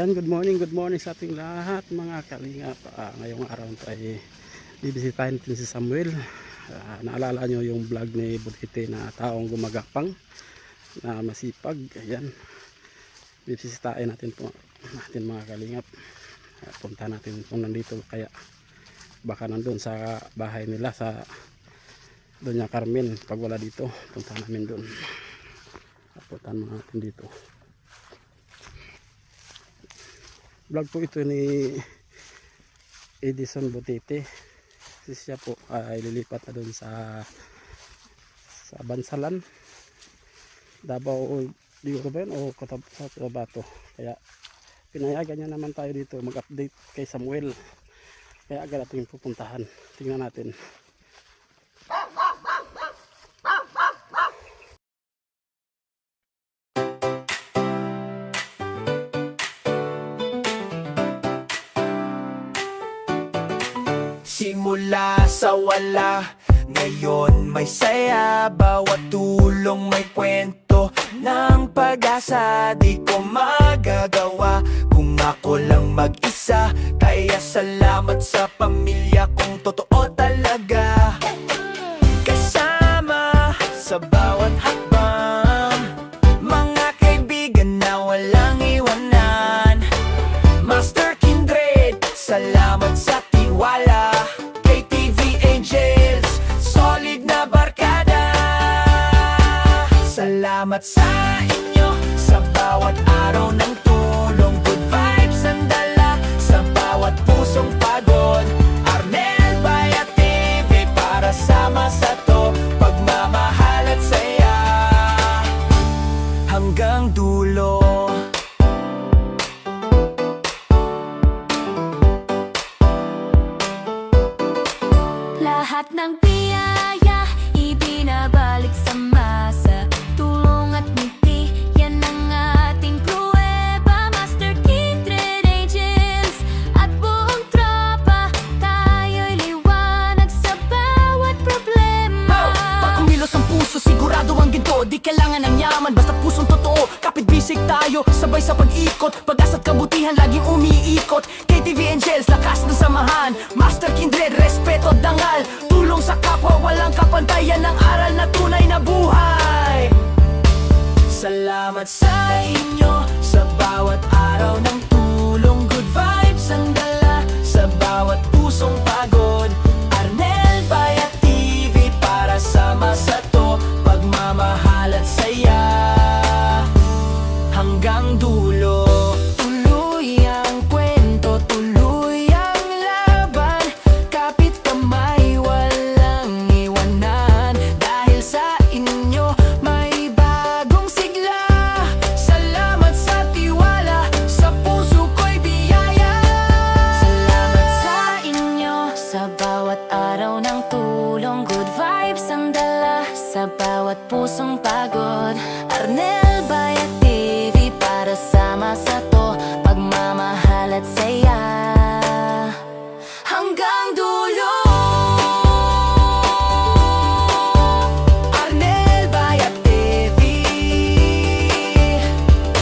Yan, good morning sa ating lahat mga kalingap. Ngayong araw ay bibisitahin natin si Samuel. Naalala nyo yung vlog ni Budkite na taong gumagapang na masipag. Ayan, bibisitahin natin po natin mga kalingap. Punta natin kung nandito, kaya baka nandun sa bahay nila sa Doña Carmen. Pag wala dito, punta namin dun. Puntahan natin dito. Vlog po ito ni Edison Butete. Kasi siya po ay lilipat na doon sa Bansalan, Davao o Liguro ba yun, o Cotabato. Kaya pinayagan niya naman tayo dito mag-update kay Samuel. Kaya agad natin pupuntahan. Tingnan natin. Simula sa wala, ngayon may saya. Bawat tulong may kwento ng pag-asa. Di ko magagawa kung ako lang mag-isa. Kaya salamat sa pamilya kong totoo talaga. Kasama sa bawat hakbang, mga kaibigan na walang iwanan. Master Kindred, salamat sa tiwala. Salamat sa inyo sa bawat araw ng tulong. Good vibes ang dala sa bawat pusong pagod. Arnel Bayat TV para sama sa to. Pagmamahal at saya hanggang dulo. Lahat ng biyaya ibinabalik sa masa. Tulong at ngiti, yan ang ating pruweba. Master Kindred Angels at buong tropa, tayo'y liwanag sa bawat problema. Pag kumilos ang puso, sigurado ang ginto. Di kailangan ng yaman, basta pusong totoo. Kapit bisig tayo, sabay sa pag-ikot. Pag-asa't kabutihan, laging umiikot. KTV Angels, lakas ng samahan. Master Kindred, respeto, dangal. Tulong sa kapwa, walang kapantayan. Ng aral na tunay na buhay. Salamat sa inyo sa bawat araw ng tulong. Good vibes ang dala sa bawat pusong pagod. Arnel Bayat TV para sama sa to. Pagmamahal at saya hanggang dulo. Tuloy ang kwento, tuloy ang laban. Kapit kamay, walang iwanan. Dahil sa inyo may bagong sigla. Salamat sa tiwala, sa puso ko'y biyaya. Salamat sa inyo sa bawat araw ng tulong. Good vibes ang dala sa bawat pusong pagod. Arnel Bayat TV para sama sa to. Pagmamahal at saya hanggang dulo. Arnel Bayat TV.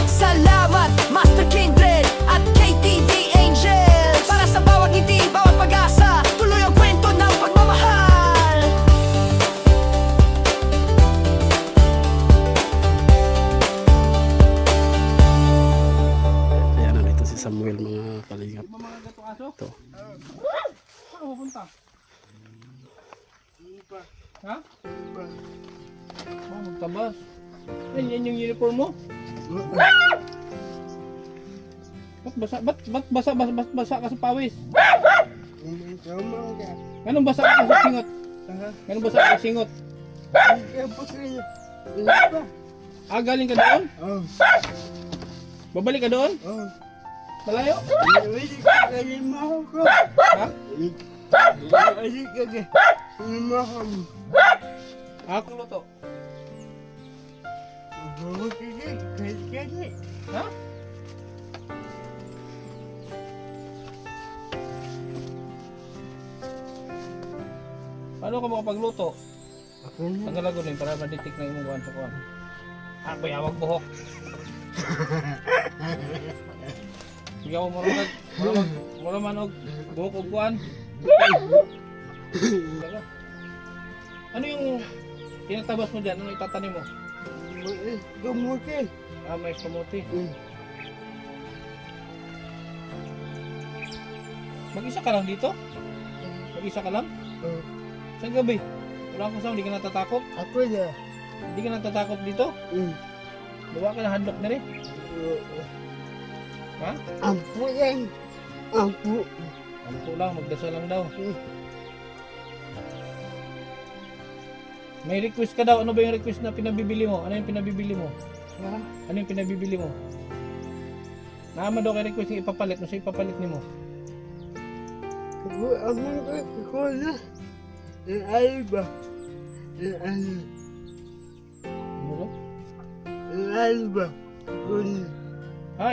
Salamat Master Kindred at KTV Angels para sa bawat ngiti, bawat pag-asa. Tuloy ang kwento ng pagmamahal. Ayan, nandito si Samuel mga kalingap. Ito. Saan pupunta? Ha? Oh, magtabas. Yan yung uniform mo? Ba't basa ka sa pawis? Anong basa ka sa singot? Anong basa ka sa singot? Galing ka doon? Babalik ka doon? Malayo? Ha? Ako luto. Ha? Paano ka makapagluto? Ang galago rin para ma-detect na yung buwan sa kuwan. Ako'y awag buhok. Ikaw mura man og buhok og kuan. Talaga. Ano yung tinatabas mo dyan? Ano itatanim mo? Gamutin. May kamote. Mag-isa ka lang dito? Mag-isa ka lang? Saan gabi? Wala kang kasama, hindi ka natatakot? Ako na. Hindi ka natatakot dito? Luwa ka na handok na rin? Ha? Ampo yan. Ampo. Ampo lang, magdasal lang daw. May request ka daw. Ano ba yung request na pinabibili mo? Ano yung pinabibili mo? Ha? Ano yung pinabibili mo? Naman daw kay request yung ipapalit. Ano siya ipapalit ni mo? Ako na. Ang alba. Ang ano. Ano daw? Ang alba.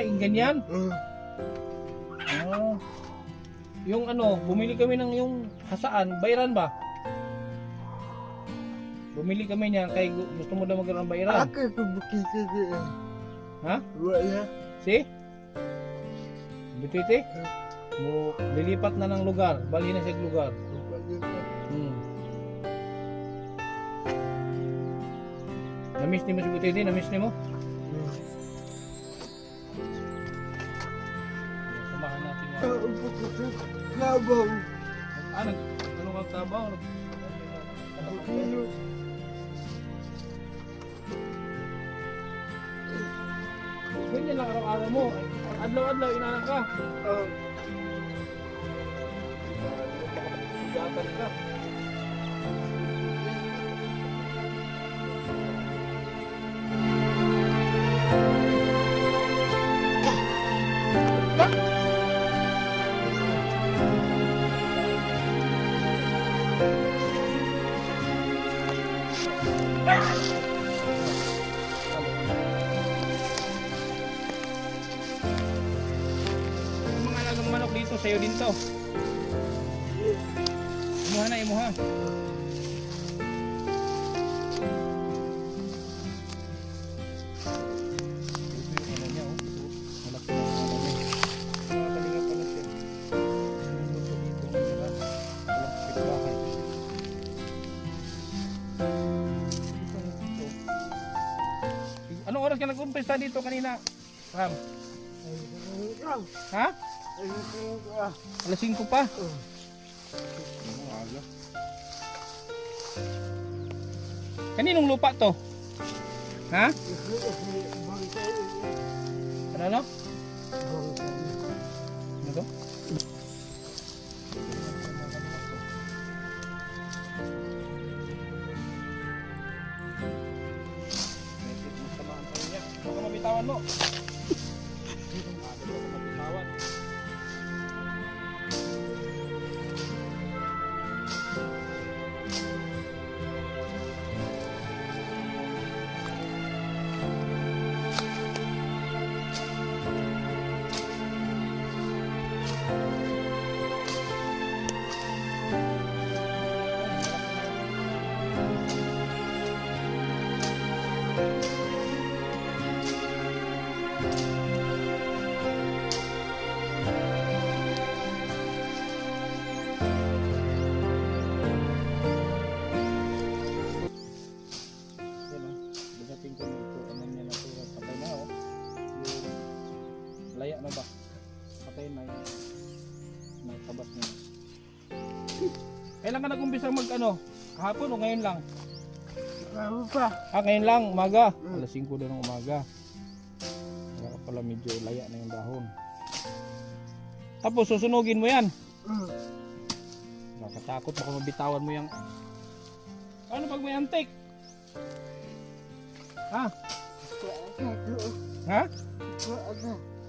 Yung ganyan? Yung ano, bumili kami ng yung hasaan, bayaran ba? Bumili kami niyan kay gusto mo daw magkaroon ng bayaran. Ako kubukita na. Ha? Wala. Si? Bititi? Mo lilipat na ng lugar, bali na siya lugar. Namiss ni mo si Bititi, namiss ni mo? Samahan natin mo. Labaw. Ano kang trabaho? Ganyan lang araw-araw mo. Adlaw-adlaw inanak ka. Sugatan ka. Yung mga alagang manok dito, sa'yo din to. Imuha na, imuha. Anong oras ka nag-umpisa dito kanina, Ram? Ha? Alas 5 pa? Kaninong lupa to? Ha? Ano? Ano to? Baka mabitawan mo. Baka mabitawan. Dating ko nito, ano niya na ito, patay na oh. Yung laya na ba? Patay na yung tabas niya. Kailan ka nag-umpisa mag ano? Kahapon o ngayon lang? Ngayon lang, umaga. Alas 5 din ng umaga. Kaya pala medyo laya na yung dahon. Tapos susunugin mo yan. Nakatakot baka mabitawan mo yung... Ano pag may antik? Ha? Ha?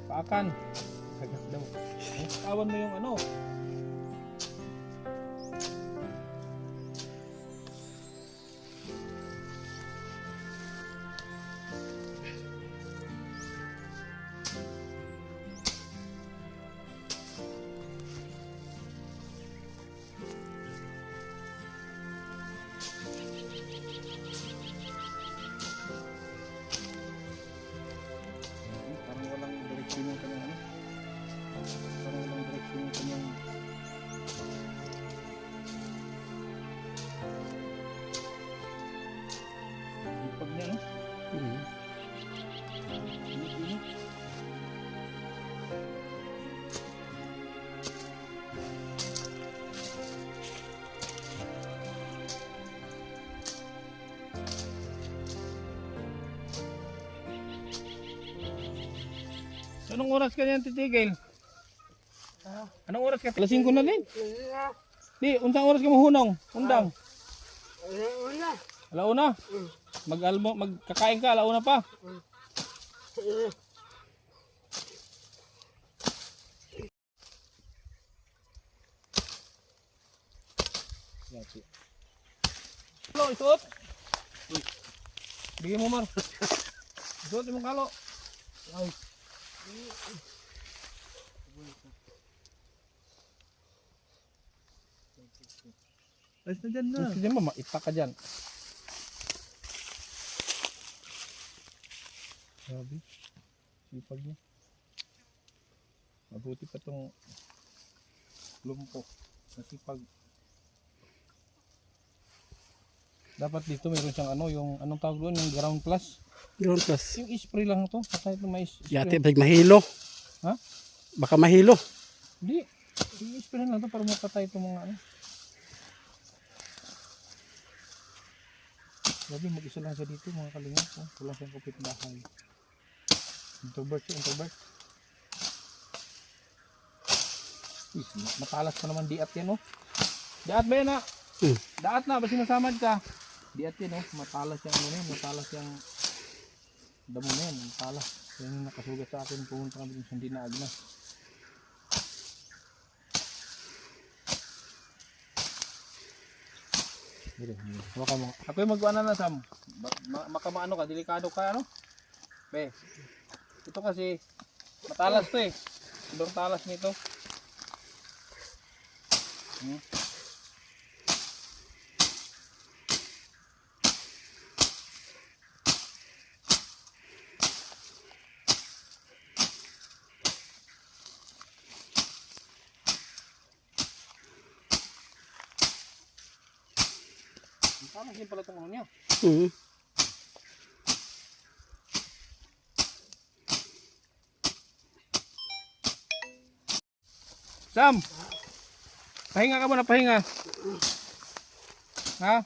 Paakan. Kagak daw. Tawan mo yung ano. Parang walang direksyon yung kanyang ano. sipag niya, no? Mm. Init-init. So, anong oras ka niyan titigil? Anong oras ka? Alas 5 na din. Di, unsang oras ka mahunong? Undang. Una. Alauna. Magkakain ka, alauna pa. Kalo, isuot. Bigyan mo, Mar. Isuot yung kalo. Ay. Ayos na dyan na. Ayos na dyan, mama. Itak ka dyan. Grabe. Sipag niya. Mabuti pa itong lumpo. Masipag. Dapat dito mayroon siyang ano, yung anong tawag doon, yung ground plus. Ground plus. Yung spray lang ito. Patay ito may spray. Yate, bag mahilo. Ha? Baka mahilo. Hindi. Yung spray lang ito para mapatay itong mga ano. Grabe, mag-isa lang siya dito mga kalingap. Oh. Wala siyang kapitbahay. Introvert siya, introvert. Uy, matalas pa naman diat yan, oh. Diat ba yan, ha? Daat na, ba sinasamad ka? Diat yan, oh. Matalas yung ano yan, matalas yung damo na yan, matalas. Yan yung nakasugat sa akin, pumunta kami sa dinaag na. Hawakan mo. Ako yung magwana na, Sam. Makamaano ka, delikado ka, ano? Be, ito kasi, matalas to eh. Sobrang talas nito. Parang din pala itong ano niya. Mm. Sam! Pahinga ka muna, pahinga. Ha?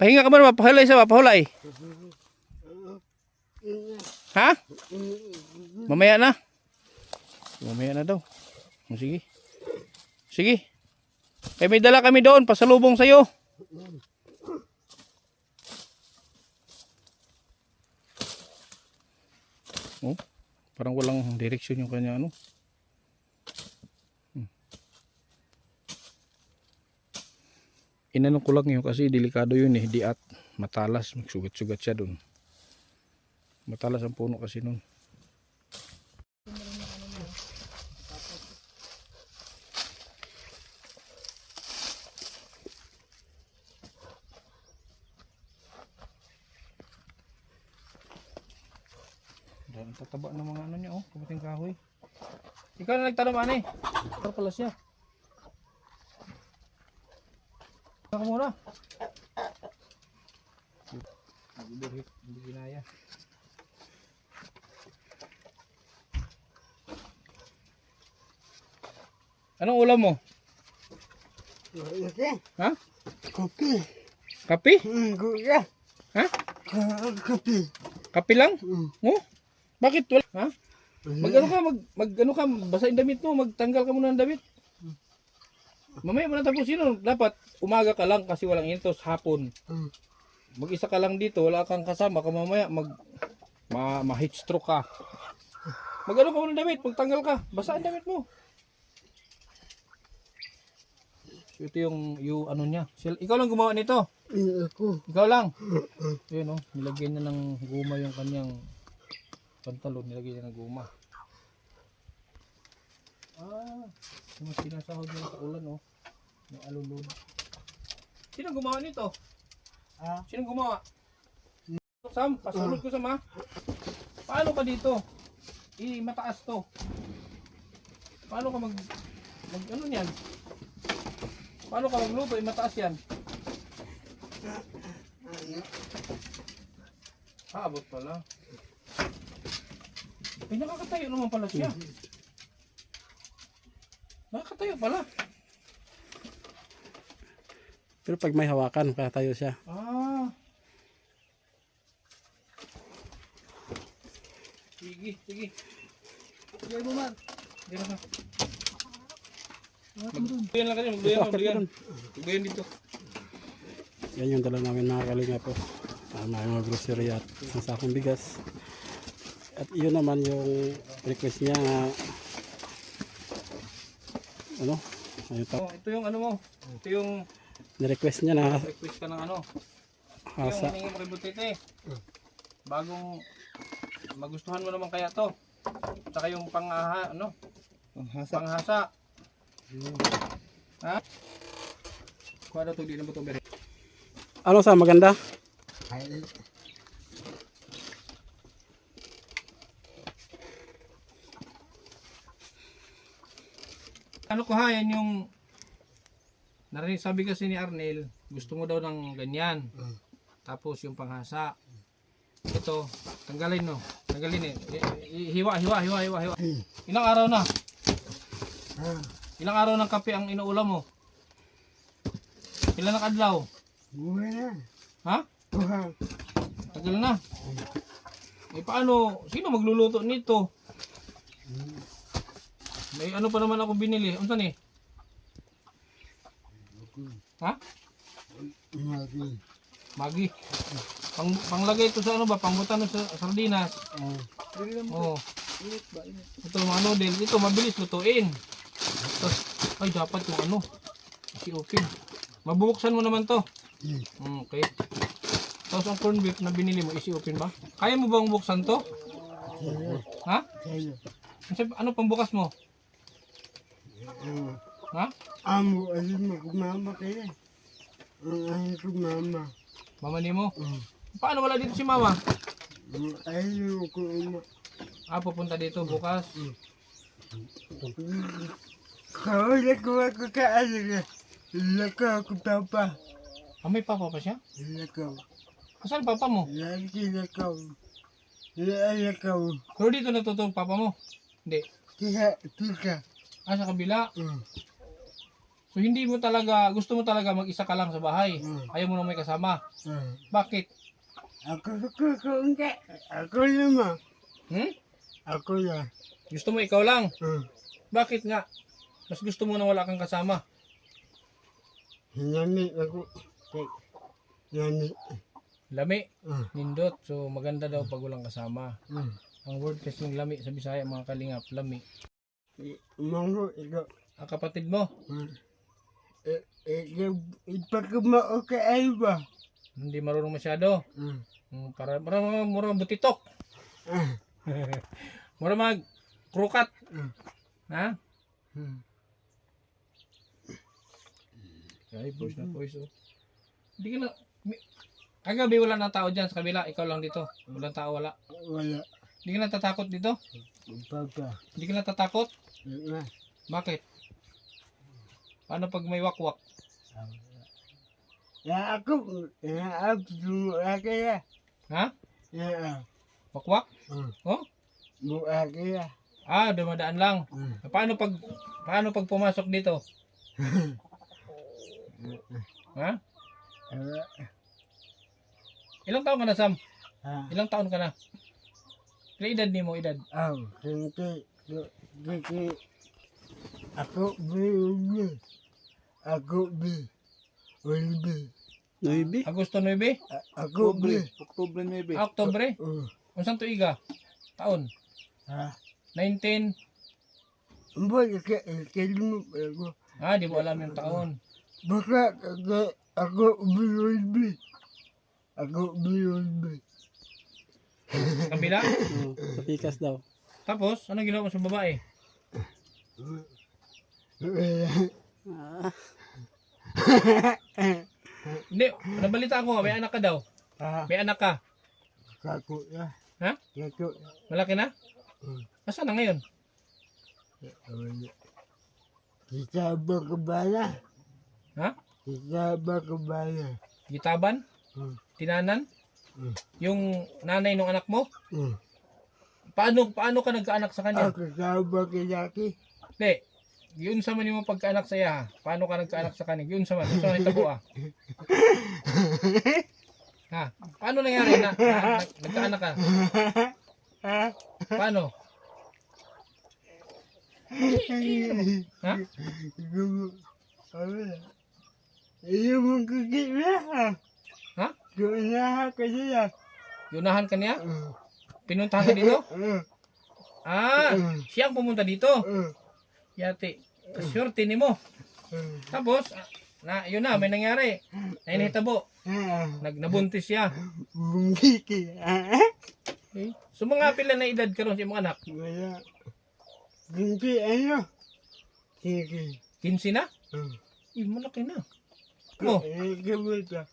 Pahinga ka muna, mapahulay siya, mapahulay. Ha? Mamaya na. Mamaya na daw. O, sige. Sige. Eh, may dala kami doon, pasalubong sa'yo. Oh, parang walang direksyon yung kanya ano. Inanong ko lang yun kasi delikado yun eh, di at matalas, magsugat-sugat siya doon. Matalas ang puno kasi nun. Ang tataba ng mga ano niya, oh, kumating kahoy. Ikaw na nagtanong, ane. Ito pala siya. Ako muna. Nagbubuhit, hindi ginaya. Anong ulam mo? Ha? Kopi. Kape? Kuya. Ha? Kopi. Kape lang? Oh? Bakit wala? Ha? Mag-ano ka, basahin damit mo, magtanggal ka muna ng damit. Mamaya mo na tapusin nun. Dapat umaga ka lang kasi walang intos, hapon. Mag-isa ka lang dito, wala kang kasama, ka mamaya ma-heat stroke ka. Mag-ano ka muna ng damit, magtanggal ka, basahin damit mo. So ito yung ano niya. Ikaw lang gumawa nito. Ako. Ikaw lang. Ayun, oh, nilagyan niya ng guma yung kanyang pantalon, nilagyan niya ng guma. Mas sinasahod niya sa ulan, oh. May alulod. Sino gumawa nito? Sino gumawa? Sam, pasulod ko Sam ha. Paano ka dito? Mataas to. Paano ka mag ano niyan? Paano ka magluto? Mataas yan. Abot pala. Ay, nakakatayo naman pala siya. Nakakatayo pala. Pero pag may hawakan, kaya tayo siya. Ah. Sige, sige. Sige mo man. Dito ka. Magduyan lang kanina, magduyan, magduyan. Magduyan dito. Yan yung dala namin mga kalinga po. Mga grocery at isang sakong bigas. At yun naman yung request niya na ano? Ayun, Oh, ito yung ano mo. Ito yung ni-request niya na request ka ng ano. hasa. Yung hiningi mo kay Butete. Bagong magustuhan mo naman kaya to. Saka yung ano? Panghasa. Ha? Kuha daw to, di na ba to bere? Ano sa maganda? Ay, Ano ko ha, yan yung narinig, sabi kasi ni Arnel, gusto mo daw ng ganyan. Tapos yung panghasa. Ito, tanggalin no. Tanggalin eh. Hiwa. Ilang araw na? Ilang araw ng kape ang inuulam mo? Ilan na kadlaw? wala. Ha? Wala. Tagal na. Eh paano? Sino magluluto nito? May ano pa naman ako binili. Unsan eh? Ha? Magi. Magi. Panglagay ito sa ano ba? Pangbutan sa sardinas. Oo. Ito mga noodles. Ito mabilis lutuin. Tapos, ay dapat yung ano. Si-open. Mabubuksan mo naman to. Okay. Tapos ang corned beef na binili mo, isi-open ba? Kaya mo bang buksan to? Ha? Kaya. Ano pambukas mo? Ha? Amo, alam mo, kumama kaya. Ang kumama. Mama ni mo? Paano wala dito si mama? Ayaw ko uma. Ah, pupunta dito bukas. Kawala ko ako kaalaga. Lakaw ko papa. Ah, may papa pa siya? Lakaw. Asan papa mo? Lagi lakaw. Lakaw. Pero dito natutulog papa mo? Hindi. Kaya, tika. Ah, sa kabila. So hindi mo talaga, gusto mo talaga mag-isa ka lang sa bahay. Ayaw mo na may kasama. Bakit? Ako hindi. Ako naman. Hmm? Ako na. Gusto mo ikaw lang? Bakit nga? Mas gusto mo na wala kang kasama. Hinami ako. Hinami. Lami. Nindot. So maganda daw pag walang kasama. Ang word kasi ng lami sa Bisaya mga kalingap, lami. Mango, ikaw. Ang kapatid mo, Ipagkamao ka ay ba? hindi marunong masyado. Para mura butitok. Mura mag krukat. Ha? Ay, voice na voice. Oh. Hindi ka na... Kagabi wala na tao dyan sa kabila. Ikaw lang dito. Walang tao, wala. Wala. Hindi ka natatakot dito? Papa. Hindi ka natatakot? Wala. Bakit? Paano pag may wakwak? Ya ako. Ya ako. Kaya. Ha? Ya. Wakwak? Oh? Mukha kaya. Ah, dumadaan lang. Paano pag pumasok dito? Ha? Ilang taon ka na, Sam? Ilang taon ka na? Ilang edad ni mo, edad? Hindi. Ako B. Ako B. Wala. Noibi? Agosto 9? Ako B. Oktubre 9. Ah, Oktobre? Unsan tuiga? Taon? 19? Mbol ka kalmo ako. Ah, di mo alam yung taon. Baka ako B. Ako B. Sa kabila? Sa pikas daw. Tapos, anong ginawa mo sa babae? Hindi, nabalita ko nga, may anak ka daw. May anak ka. Kako ya. Ha? Kako. Malaki na? Nasaan na ngayon? Kita ba kabala? Ha? Kita ba kabala? Gitaban? Tinanan? Yung nanay ng anak mo? Paano ka nagkaanak sa kanya? Ako ba kilaki? Hindi. Yun sa man yung pagkaanak sa iya. Paano ka nagkaanak sa kanya? Yun sa man. Yun sa man itabo Ha? Paano nangyari na nagkaanak ka? Paano? Ha? Iyo mong kukila. Ha? Kunaha ka siya. Yunahan ka niya? Pinuntahan ka dito? Siya ang pumunta dito. Yati. Kasyurte ni mo. Tapos, yun na, may nangyari. Nainihitabo. Nabuntis siya. Bungkiki. Okay. So mga pila na edad karon sa imong anak? Wala. Bungki ano? Sige. 15 na? Malaki na. Mo, Gamay ka.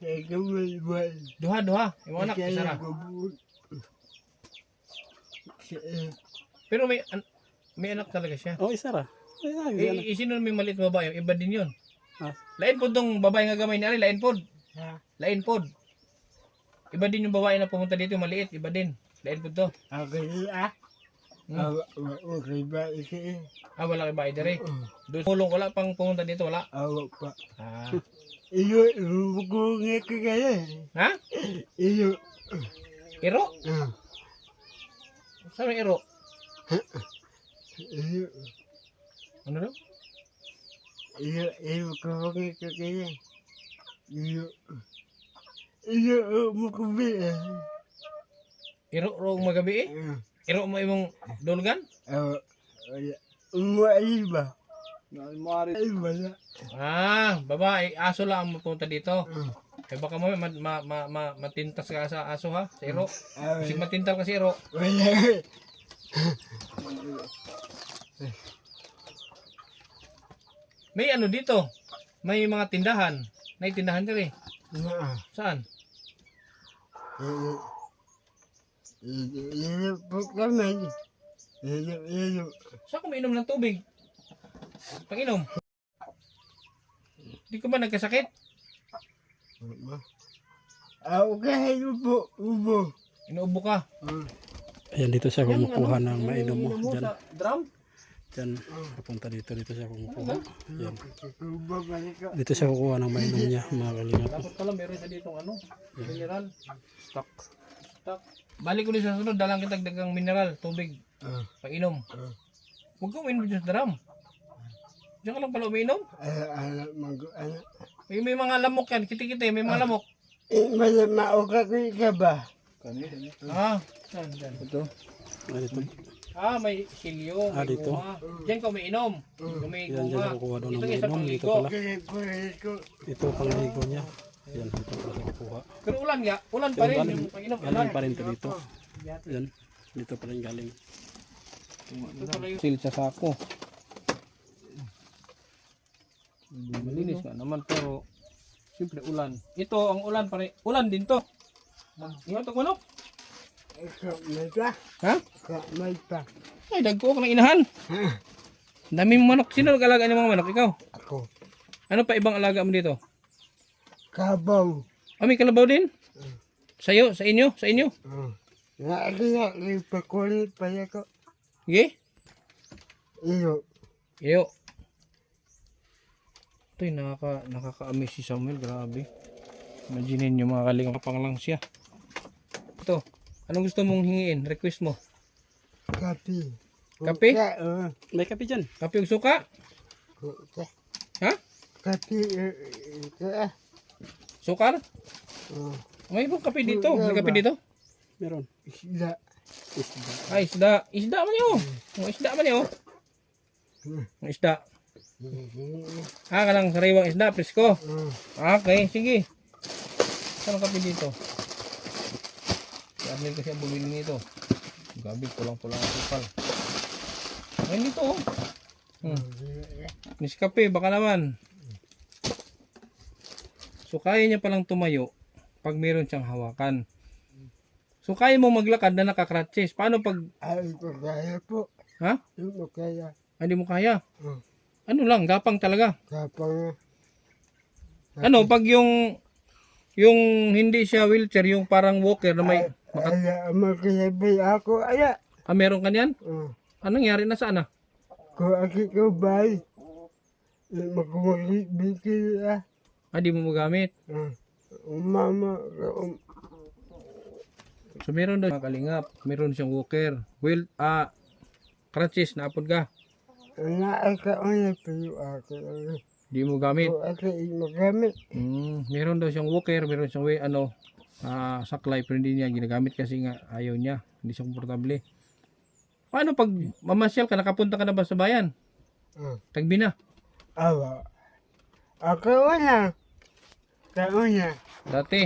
Gamay ba? duha. Imong anak, isa na. Pero may anak talaga siya. Oh, isa ra. Sino may maliit na babae? Iba din yun. Ah. Lain pod dong babae nga gamay ni Ari, lain pod. Ha? Lain pod. Iba din yung babae na pumunta dito, yung maliit, iba din. Lain pod to. Ako siya. Okay ba isi? Wala kay babae dire. Doon pulong, wala pang pumunta dito, wala. Awa pa. Ah. Iyo, bukungin ka kaya. Ha? Iyo. Iro? Saan yung iro? Iyo. Ano daw? Iyo, bukungin ka kaya. Iyo. Iyo, mukubi. Iro ro magabi eh? Iro mo imong dulugan? Awa. Umuali ba? Ay, wala. Babae, aso lang ang mapunta dito. Kaya baka mo matintas ka sa aso ha, sa iro. Kasi matintal ka sa iro. Wala. May ano dito? May mga tindahan. May tindahan ka rin. Saan? Iyo po kami. Iyo. Saan ko mainom ng tubig? Pag-inom. Di ka ba nagkasakit? Okay, ubo. Inuubo ka. Ayan, dito siya kumukuha ng mainom mo. Diyan. Sa drum? Diyan. Papunta dito. Dito siya kumukuha. Yan. Ubo balik ka. Dito siya kukuha ng mainom niya, mga kalingap. Dapat pala meron sa ditong ano? Mineral. Stock. Balik ulit sa sunod. Dalang kita dagang mineral. Tubig. Pag-inom. Huwag kang uminom dyan sa drum. Diyan ka lang pala uminom. Anak. May mga lamok yan. Kiti-kiti. May mga lamok. Mauka ko ka ba? Saan? Dito. May silyo. May Dito. guha. Diyan ka umiinom. May Yan, guha. dyan kukuha daw ng Ito isa mainom. pang Dito ligo. pala. Ito pang ligo niya. Yan, dito pala siya kukuha. Pero ulan nga. Ulan pa rin. Yung pag-inom. Galing pa rin ito dito. Yan. Dito pa rin galing. Ito pala yung sil sa sako. Malinis nga naman pero siyempre ulan. Ito ang ulan pare. Ulan din to. Iyon to manok. May pa. Ha? May pa. Ay dagko ka ng inahan. Dami mong manok. Sino nag-alaga ng mga manok? Ikaw? Ako. Ano pa ibang alaga mo dito? Kabaw. May kalabaw din? Sa'yo? Sa inyo? Sa inyo? Nakakita, ipakulit pala ko. Sige? Iyo. Iyo. Ito yung nakaka-amaze si Samuel. Grabe. Imagine nyo mga kalinga pang lang siya. Ito. Anong gusto mong hingiin? Request mo? Kapi. Kape? May kape dyan. Kape yung suka? Ha? Kapi. Sukar? May ibang kape dito. May kape dito? Meron. Isda. Ay, isda. Isda man yun. Isda man yun. Isda. Kalang sariwang isda. Presko. Okay, sige. Saan ang kape dito? Si Arnel kasi ang bumili nito. Gabi, pulang-pulang ang kupal. Ayun dito oh. Nescafe, baka naman. So kaya niya palang tumayo pag meron siyang hawakan. So kaya mo maglakad na naka-crutches. Paano pag, Ay, ko kaya po. ha? Hindi mo kaya. Hindi mo kaya. Hmm. Ano lang, gapang talaga. Kapang Ano, pag yung hindi siya wheelchair, yung parang walker na may, ay, magkasabay ako. Ay, meron ka niyan? oh. Anong nangyari na saan? Kung aki ko bay. Magkumagibigil ah. Di mo magamit. Mama, So meron daw mga kalingap, meron siyang walker, crutches na apod ka. naaka na pero ako. Di mo gamit. Kung aki magamit. Meron daw siyang walker, meron siyang saklay pero hindi niya ginagamit kasi nga ayaw niya, hindi siya komportable. Paano pag mamasyal ka, nakapunta ka na ba sa bayan? Tagbi na. Awa. Ako na. Kauna. Dati.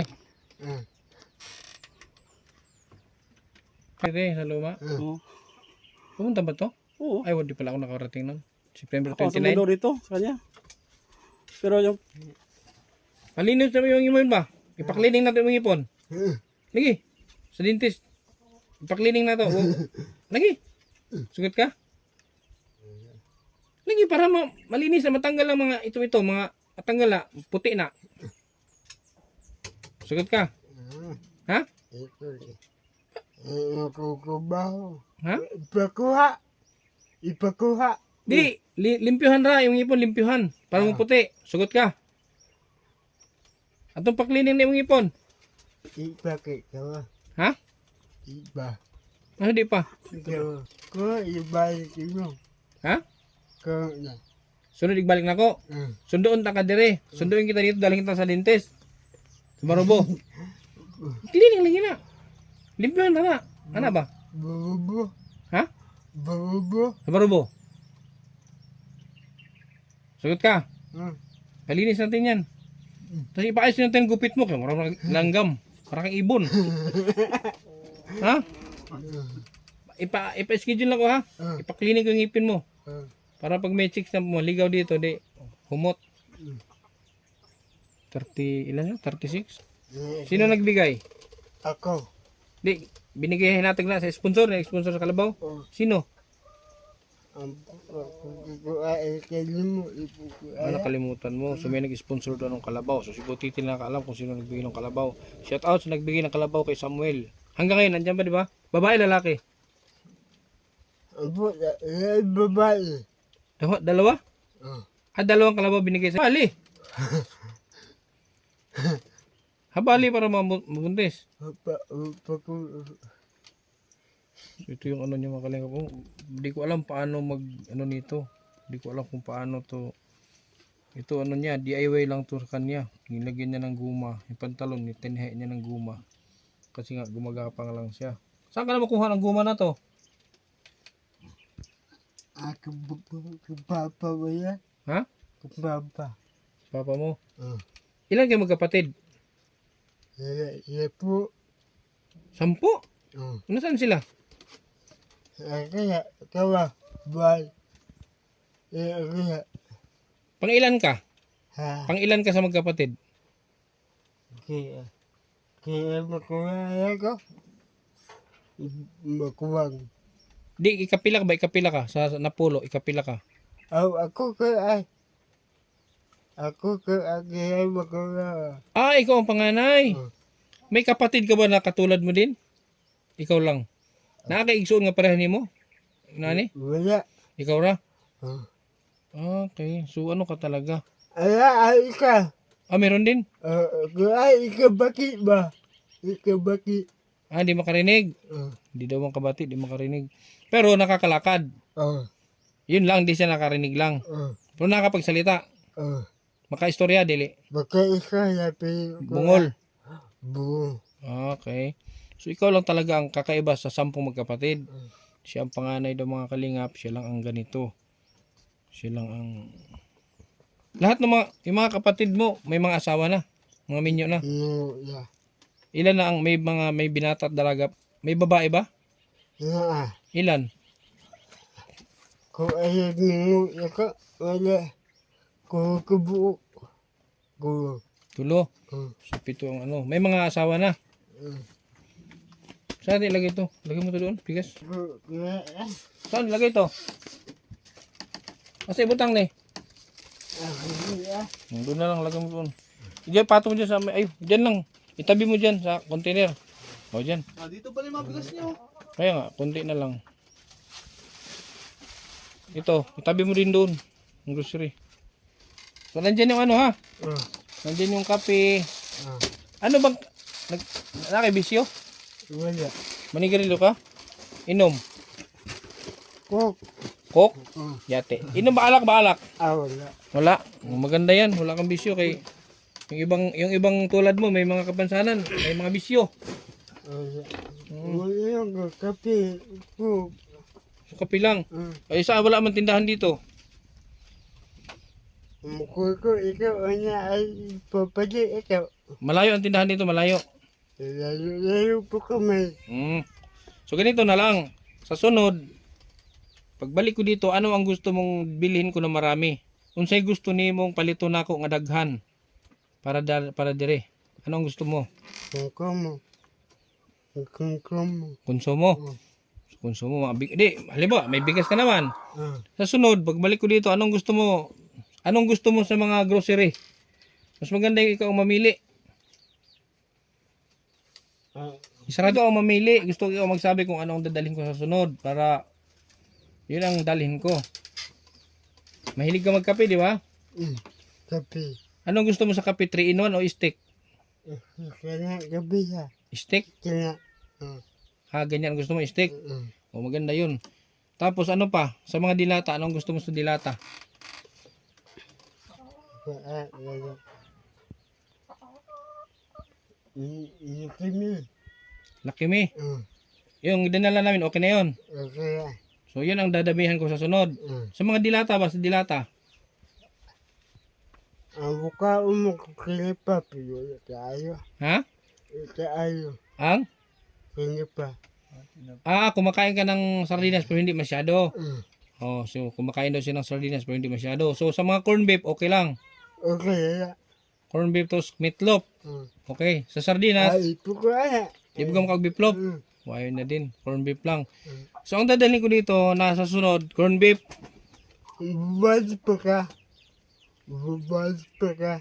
Pwede, sa luma. Oo. Pumunta ba to? Oo. Ay, wala pala ako nakarating nun. September Ako 29. sumulo dito sa kanya. Pero yung Malinis naman yung ipon ba? Ipaklining natin yung ipon. Lagi. Sa dentist. Ipaklining na to. Lagi. Sugat ka? Lagi para malinis na matanggal ang mga ito mga matanggal na puti na. Sugat ka? Ha? Makukubaho. Ha? Ipakuha. Ipakuha. Di, limpyuhan ra yung ipon, limpyuhan. Para mo puti. Sugat ka? Atong paklining na yung ipon. Ipakit ka. Ha? Iba. Ano di pa? Ikaw. Ko ibalik mo. Ha? Ko na. Sunod igbalik na ko. Sundoon ta ka dire. Sundoon kita dito, dalhin kita sa dentist. Sa Marubo. Cleaning lagi na. Limpyuhan na na. Ano ba? Bubu. Ha? Bubu. Sa Marubo. Sugot ka. Palinis natin yan. Tapos ipaayos natin yung gupit mo. Kaya marang langgam. Parang kang ibon. Ha? Ipa-schedule ako ha. Ipa-cleaning ko yung ngipin mo. Para pag may chicks na maligaw dito, di humot. 30, ilan yun? 36? Sino nagbigay? Ako. Di, binigay natin na sa sponsor, na-sponsor sa Kalabaw. Sino? Ang pukukuha kayo mo. Ano nakalimutan mo? So may nag-sponsor doon ng Kalabaw. So siguro titil na kaalam kung sino nagbigay ng Kalabaw. Shout out sa nagbigay ng Kalabaw kay Samuel. Hanggang ngayon, nandiyan ba di ba? Babae, lalaki? Ang babae. Dalawa? Dalawang Kalabaw binigay sa Habali. Habali para mabuntis. So, ito yung ano niya mga kalingap. Hindi ko alam paano nito. Hindi ko alam kung paano to. Ito ano niya, DIY lang to sa kanya. Nilagyan niya ng guma. Yung pantalon, tinhe niya ng guma. Kasi nga gumagapang lang siya. Saan ka na makuha ng guma na to? Ako papa ba yan? Ha? Papa. Papa mo? Ilan kayo magkapatid? Yan po. 10? Nasaan sila? Kaya, kawa, bal. Kaya, Pangilan ka? ha, Pangilan ka sa magkapatid? kaya makuha ko. Makuwang. Di, ikapila ka ba? Ikapila ka? Sa Napulo, ikapila ka? Ako kaya, kaya makuha. Ikaw ang panganay. May kapatid ka ba na katulad mo din? Ikaw lang. Nakakaigsoon nga pareha ni mo? Nani? Wala. Ikaw ra? Okay. So ano ka talaga? Ay ka. Meron din? Ay, ikabaki ba? Ikabaki. Di makarinig. Hindi daw ang kabati, di makarinig. Pero nakakalakad. Yun lang, di siya nakarinig lang. Pero nakapagsalita. Makaistorya, dili. Baka isa na pero. Bungol. Bungo. Okay. So ikaw lang talaga ang kakaiba sa 10 magkapatid. Siya ang panganay daw mga kalingap. Siya lang ang ganito. Siya lang ang... Lahat ng yung mga kapatid mo, may mga asawa na. Mga minyo na. Yeah. Ilan na ang may binata at dalaga? May babae ba? Yeah. Ilan? Kung ayaw mo, yaka, wala. Kung kabuo. Kung. 7. So 7 ang ano. May mga asawa na. Saan ilagay ito? Lagay mo ito doon, bigas. Kaya, Saan ilagay ito? Kasi ibutang ni. Doon na lang, lagay mo doon. Diyan, patong mo dyan sa, ay, dyan lang. Itabi mo dyan sa container. O, dyan. Dito pa rin mga bigas nyo. Kaya nga, konti na lang. Ito, itabi mo din doon. Ang grocery. So, nandyan yung ano ha? Nandyan yung kape. Ano bang, nakibisyo? wala. Manigarilyo ka? Inom. Kok. Coke? Yate. Inom ba alak? Wala. Wala. Maganda yan. Wala kang bisyo kay yung ibang tulad mo may mga kapansanan, may mga bisyo. Wala. Wala yung kape. Kok. So, kape lang. Ay saan wala man tindahan dito? Mukul ko, ikaw, ay papadi, ikaw. Malayo ang tindahan dito, malayo. Layo po kami. So ganito na lang. Sa sunod, pagbalik ko dito, ano ang gusto mong bilhin ko na marami? Unsay gusto nimong palito na ako nga daghan para dire. Ano ang gusto mo? Kung kamo. Konsumo. Konsumo di, halimbawa, may bigas ka naman. Sa sunod, pagbalik ko dito, anong gusto mo? Anong gusto mo sa mga grocery? Mas maganda yung ikaw ang mamili. Isarado ako mamili. Gusto ko ikaw magsabi kung anong dadalhin ko sa sunod para yun ang dalhin ko. Mahilig ka magkape, di ba? Kape. Anong gusto mo sa kape? 3-in-1 o stick? Kaya gabi ha. Stick? Kaya. Ganyan gusto mo stick? O maganda yun. Tapos ano pa? Sa mga dilata, anong gusto mo sa dilata? Lucky Me. Yung dinala namin, okay na yun. Okay. So yun ang dadamihan ko sa sunod. Sa mga dilata ba? Sa dilata? Ang buka mo kinipa pero tayo. Ha? Tayo. Ang? Kinipa. Kumakain ka ng sardinas pero hindi masyado. So kumakain daw siya ng sardinas pero hindi masyado. So sa mga corn beef, okay lang. Okay. Corn beef to meatloaf. Okay. Sa sardinas, Ay, ito ko ay. di ba kag beef loaf? Ayun na din. Corn beef lang. So ang dadalhin ko dito, nasa sunod, corn beef. Bubad pa ka. Bubad pa ka.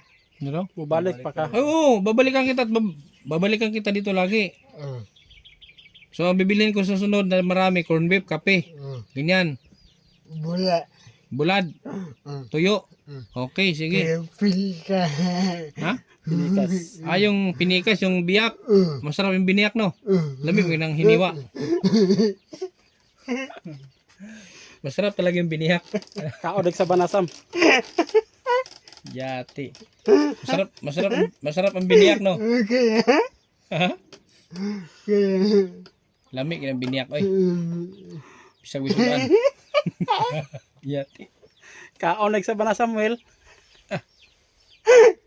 Ano? Bubalik pa ka. Oo, babalikan kita at babalikan kita dito lagi. So ang bibilhin ko sa sunod na marami, corn beef, kape. Ganyan. Bula. Bulad. Tuyo. Okay, sige. Kaya pili ka. Ha? Pinikas. Yung pinikas, yung biyak. Masarap yung biniyak, no? Lamig ng hiniwa. Masarap talaga yung biniyak. Kaodag sa banasam. Yati. Masarap ang biniyak, no? Kaya. Ha? Kaya. Lamig ng biniyak, oy. Bisag-bisugan. Yati. Kaodag sa banasam, Will.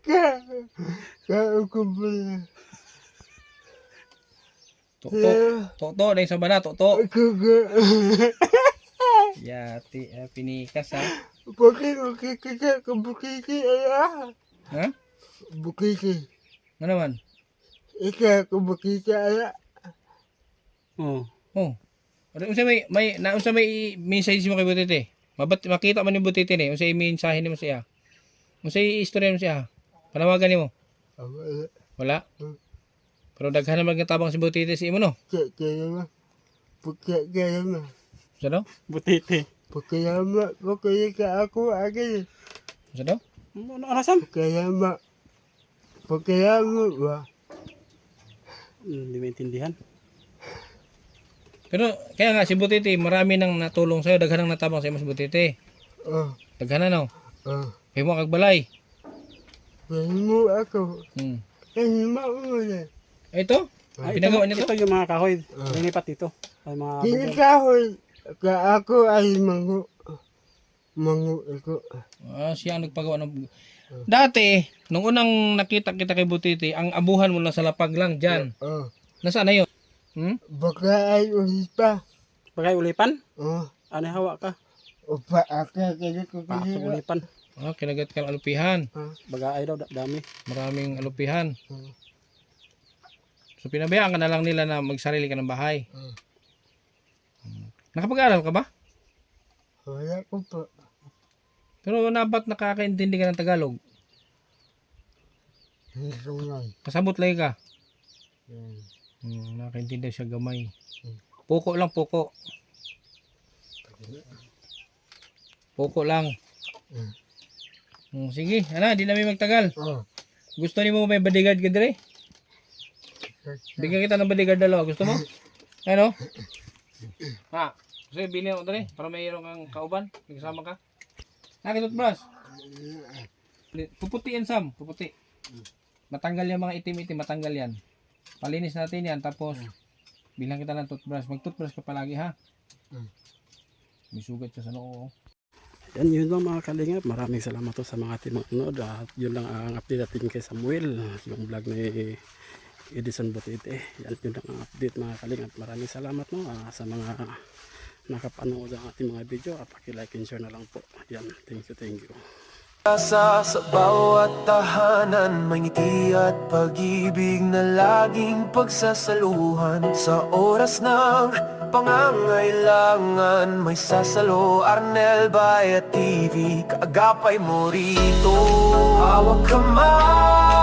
Kaya ko pala. Toto, na yung sabana, toto. Kuga. Yati, pinikas, ha? Bukiki. Bukiki. Ha? Bukiki. Ano naman? Ika ko bukiki ala. Oh. Oh. Unsa may unsa may message mo kay Butite? Makita man ni Butite ni, unsa may mensahe nimo siya? Unsa istorya mo siya? Panawagan nimo? Wala. Pero daghan naman tabang si Butite si imo, no? Kaya ma. Kaya ma. Unsa daw? Butiti. Kaya ma. Kaya ka ako agad. Unsa daw? Ano anasam? Kaya ma. Kaya ma ba? Hindi maintindihan. Pero kaya nga si Butite, marami nang natulong sa'yo, daghan nang natabang sa imo si Butite. Daghan na, no? Kaya mo kagbalay. Kaya mo ako. Kaya mo na. Ito? Pinagawa nito? Ito yung mga kahoy. Linipat dito. Ay mga Kinikahoy. Ka ako ay mango. Mango ako. Siya ang nagpagawa ng... Dati, nung unang nakita kita kay Butite, ang abuhan mo lang sa lapag lang, dyan. Nasaan na yun? Baka ay ulit pa. bagay ulipan. Ano hawa ka? Upa ako kaya ko Pasok ulipan. Kinagat ka ng alupihan. Bagay daw dami. Maraming alupihan. So pinabayaan ka na lang nila na magsarili ka ng bahay. Mm. Nakapag-aral ka ba? Wala ko po. Pero dapat nakakaintindi ka ng Tagalog. Hindi ko lang. Kasabot lagi ka. Mm. Nakakaintindi siya gamay. Puko lang, puko. Puko lang. Sige, di namin magtagal. Oh. Gusto ni mo may bodyguard ka dire? Bigyan kita ng bodyguard dalawa. Gusto mo? Ano? Ha? Gusto yung bilhin ako dire? Para mayroon kang kauban? May kasama ka? Nakitutbrush? Puputi yan, Sam. Puputi. Matanggal yung mga itim-itim. Matanggal yan. Palinis natin yan. Tapos, bilang kita ng toothbrush. Mag-toothbrush ka palagi, ha? May sugat siya sa noo. Yan, yun lang mga kalingap. Maraming salamat to sa mga ating mga nanood. At yun lang ang update natin kay Samuel. Yung vlog ni Edison Butite. Yan, yun lang ang update mga kalingap. Maraming salamat no, sa mga nakapanood ang ating mga video. At paki-like and share na lang po. Yan, thank you, thank you. Sa bawat tahanan, may ngiti at pag-ibig na laging pagsasaluhan. Sa oras ng pangangailangan, may sasalo. Arnel Bayat TV, kaagapay mo rito. Hawak kamay